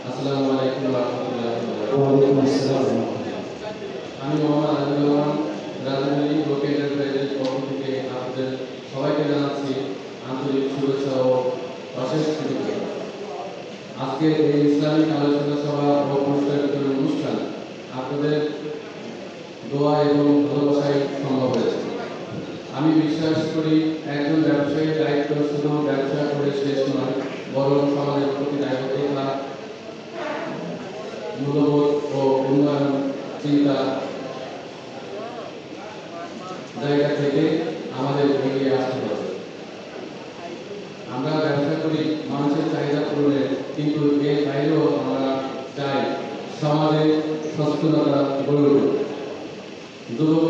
আসসালামু আলাইকুম ওয়া রাহমাতুল্লাহি ওয়া বারাকাতুহু। ওয়া আলাইকুম আসসালাম। আমি মোহাম্মদ আদিলুর রহমান রাজধানী রোকে এন্টারপ্রাইজের পক্ষ থেকে আপনাদের সবাইকে জানাচ্ছি আন্তরিক শুভেচ্ছা ও অশেষ কৃতজ্ঞতা। আজকে এই ইসলামিক আলোচনা সভা ও পুরস্কার বিতরণ অনুষ্ঠান আপনাদের দোয়া এবং ভালোবাসায় সম্ভব হয়েছে। আমি বিশ্বাস করি একজন ব্যবসায়ীর দায়িত্ব শুধু ব্যবসা করে শেষ নয়, বরং সমাজের প্রতি দায়বদ্ধতা, মূল্যবোধ ও উন্নয়ন চিন্তা জায়গা থেকে আমাদের এগিয়ে আসতে হবে। আমরা ব্যবসা করি মানুষের চাহিদা পূরণে, কিন্তু এর বাইরেও আমরা চাই সমাজে সচেতনতা গড়ে উঠুক, যুবক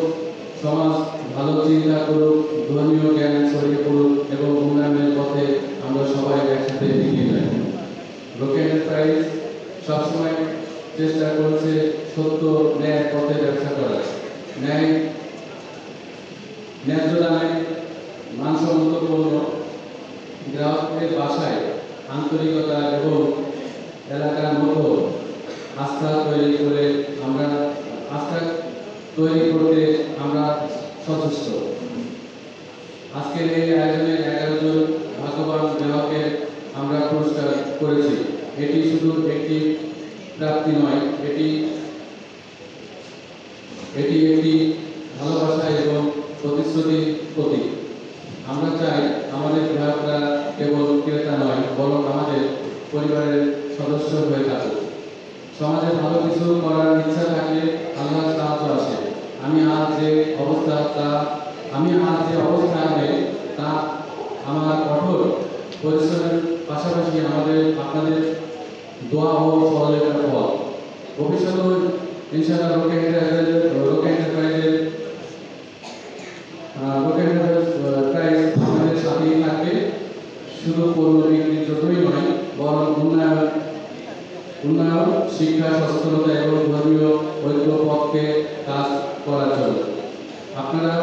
সমাজ ভালো চিন্তা করুক, ধর্মীয় জ্ঞান ছড়িয়ে পড়ুক এবং উন্নয়নের পথে আমরা সবাই একসাথে এগিয়ে যাই। রোকে এন্টারপ্রাইজ সবসময় চেষ্টা করছে সত্য ন্যায় পথে ব্যবসা করার, ন্যায্য দামে মানসম্মত পণ্য, গ্রাহকের বাসায় আন্তরিকতা এবং এলাকার মতো আস্থা তৈরি করতে আমরা সচেষ্ট। আজকের এই আয়োজনে 11 জন ভাগ্যবান গ্রাহকের আমরা পুরস্কার করেছি। এটি শুধু একটি প্রাপ্তি নয়, এটি একটি ভালোবাসা এবং প্রতিশ্রুতির প্রতীক। আমরা চাই আমাদের গ্রাহকরা কেবল ক্রেতা নয়, বরং আমাদের পরিবারের সদস্য হয়ে থাকুক। সমাজে ভালো কিছু করার ইচ্ছা থাকলে আল্লাহর সাহায্য আসে। আমি আজ যে অবস্থানে তা আমার কঠোর পরিশ্রমের পাশাপাশি আপনাদের দোয়া ও সহযোগিতার ফল। ভবিষ্যতেও ইনশাআল্লাহ রোকে এন্টারপ্রাইজ আমাদের সাথেই থাকবে, শুধু পণ্য বিক্রির জন্যই নয়, বরং উন্নয়ন, শিক্ষা, সচেতনতা এবং ধর্মীয় ঐক্য পক্ষে কাজ করার জন্য। আপনারা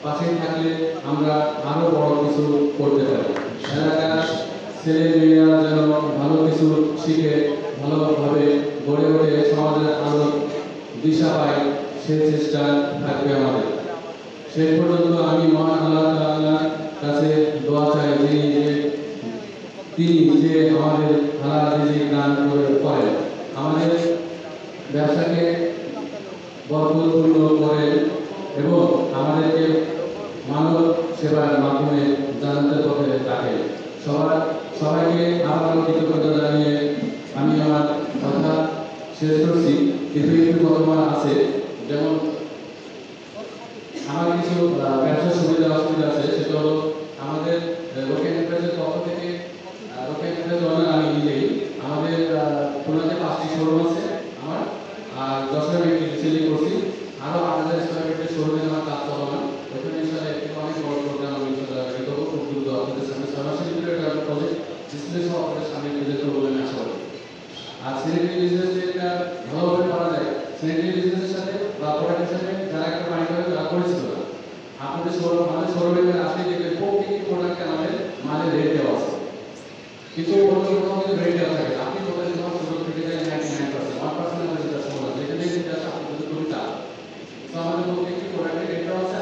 পাশে থাকলে আমরা আরো বড় কিছু করতে পারি। এলাকার ছেলে মেয়েরা যেন ভালো কিছু শিখে ভালোভাবে গড়ে ওঠে, সমাজের আলো দিশা পায়, সে চেষ্টা থাকবে আমাদের। শেষ পর্যন্ত আমি মহান আল্লাহ তাআলার কাছে দোয়া চাই, তিনি যে আমাদের হালাল রিজিক দান করেন, আমাদের ব্যবসাকে বরকতপূর্ণ করেন এবং আমাদেরকে মানব সেবার মাধ্যমে জান্নাতের পথে রাখেন। সবাইকে আবারও কৃতজ্ঞতা জানিয়ে আমি আমার কথা শেষ করছি। কিছু বর্তমান আছে, যেমন আমার কিছু ব্যবসার সুবিধা অসুবিধা আছে। সেটা হলো আমাদের রোকে এন্টারপ্রাইজের পক্ষ থেকে রোকে এন্টারপ্রাইজ ওনার আমি নিজেই, আমাদের খুলনাতে 5টি শোরুম আছে আমার, আর 10টা বিক্রি সেলিং করছি। আরো 8000 স্কয়ার ফিটের শোরুমে আমার কাজ চলমান। ওখানে ইনশাআল্লাহ একটি অনেক বড় প্রোগ্রাম আমি ইনশাআল্লাহ রেডি করব, খুব দ্রুত আপনাদের সামনে 6 মাসের ভিতরে একটা প্রজেক্ট ডিসপ্লে সহ আপনাদের সামনে প্রেজেন্ট করব বলে আশা করি। আর স্যানিটারি বিজনেস যেটা ভালোভাবে করা যায়, স্যানিটারি বিজনেসের সাথে বা প্রোডাক্টের সাথে যারা একটা মাইন্ড করে তারা পরিচিত না, আপনাদের আমাদের শোরুমে আসলে দেখবেন প্রত্যেকটি প্রোডাক্টে আমাদের মালের রেট দেওয়া আছে, কিন্তু অন্য কোথাও কিন্তু রেট দেওয়া থাকে। আপনি কোথায় যখন সুযোগ থেকে যায় 99%, 1% আমাদের যেটা সময় যেটা দেখে যাচ্ছে আপনি যদি খুবই চাপ, তো আমাদের প্রত্যেকটি প্রোডাক্টের রেট দেওয়া আছে।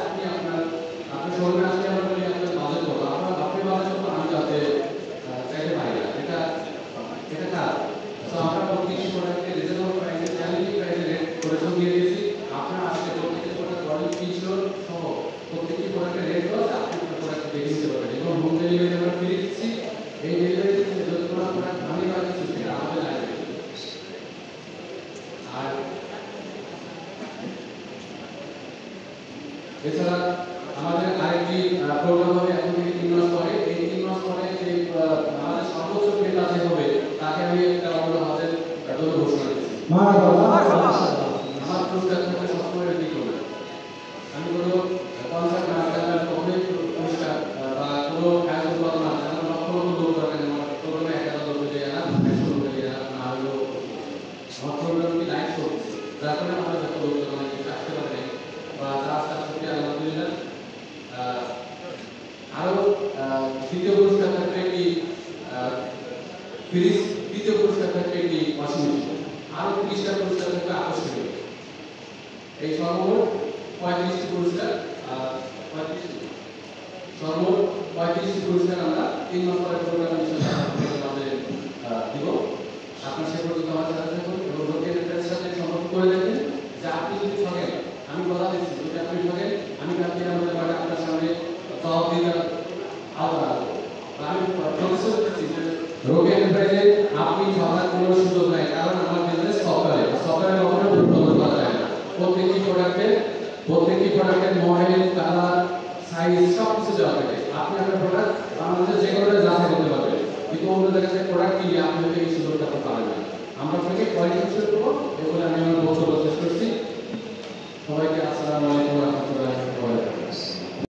আপনি শোরুমে আসলে আমরা বলি আপনার বাজেট কত, আপনি বাজেট কত আমি যাতে চাইতে পারি না, এটা কাজ। তো আমরা প্রত্যেকটি প্রোডাক্টে রিজনেবল প্রাইসে, চ্যালেঞ্জিং প্রাইসে রেট করে দিয়ে দিয়েছি। আপনারা আসলে প্রত্যেকটি প্রোডাক্ট বডি ফিচার সহ প্রত্যেকটি প্রোডাক্টের রেট দেওয়া আছে, আপনি প্রোডাক্ট দেখে নিতে পারবেন এবং হোম ডেলিভারি আমরা ফ্রি দিচ্ছি। এই ডেলিভারি যদি কোনো প্রোডাক্ট আমি বা কিছু সেটা আমাদের লাগবে। আর এছাড়া আমাদের আরেকটি প্রোগ্রাম হবে এখন থেকে 3 মাস পরে। এই 3 মাস পরে যে আমাদের সর্বোচ্চ ক্রেতা যে হবে তাকে আমি একটা অন্য হাতের জন্য ঘোষণা দিচ্ছি। আমার পুরস্কার থেকে সবসময় রেডি করবে। আমি কোনো কনসার্ট না করলে অনেক পুরস্কার বা কোনো আয়োজন করবো না, যেমন লক্ষ লক্ষ লোক দরকার, আমার প্রোগ্রামে 1000 লোক হয়ে যায় না, 100 লোক হয়ে যায় না, হলেও আমার প্রোগ্রামটি লাইভ করছে, যার কারণে আমরা যত লোক অনেক কিছু আসতে পারে বা যা আসতে সত্যি আলহামদুলিল্লাহ। আরো তৃতীয় পুরস্কার থাকবে কি ফ্রিজ দ্বিতীয় পুরস্কার থাকবে একটি ওয়াশিং মেশিন, আরো 30টা পুরস্কার থাকবে আকর্ষণীয়। এই সর্বমোট 35টি পুরস্কার, 35টি সর্বমোট 35টি পুরস্কার আমরা 3 মাস পরে প্রোগ্রাম হিসেবে আমাদের দিব। আপনার সে পর্যন্ত আমার সাথে থাকুন এবং রোকেন এন্টারপ্রাইজের সাথে সম্পর্ক করে দেখেন যে আপনি যদি ঠকেন, আমি কথা দিচ্ছি যদি আপনি ঠকেন আমি কালকে আমাদের বাড়ি আপনার সামনে তহবিলদার আওতা আসবো। আমি প্রমিস করতেছি যে রোকেন এন্টারপ্রাইজে আপনি ঠকার কোনো সুযোগ নাই, কারণ আমার বিজনেস সফটওয়্যারে কখনো দুর্বল করা যায় না। প্রত্যেকটি প্রোডাক্টের মডেল, কালার, সাইজ সব কিছু দেওয়া থাকে। আপনি আপনার প্রোডাক্ট বাংলাদেশের যে কোনো যাচাই করতে পারবেন, কিন্তু অন্য জায়গা থেকে প্রোডাক্ট কিনলে আপনি হয়তো এই সুযোগটা পাবেন না। আমরা আপনাকে কোয়ালিটি ইনশিওর করবো, এগুলো আমি আমার বক্তব্য শেষ করছি। সবাইকে আসসালামু আলাইকুম ওয়া রাহমাতুল্লাহি ওয়া বারাকাতুহু।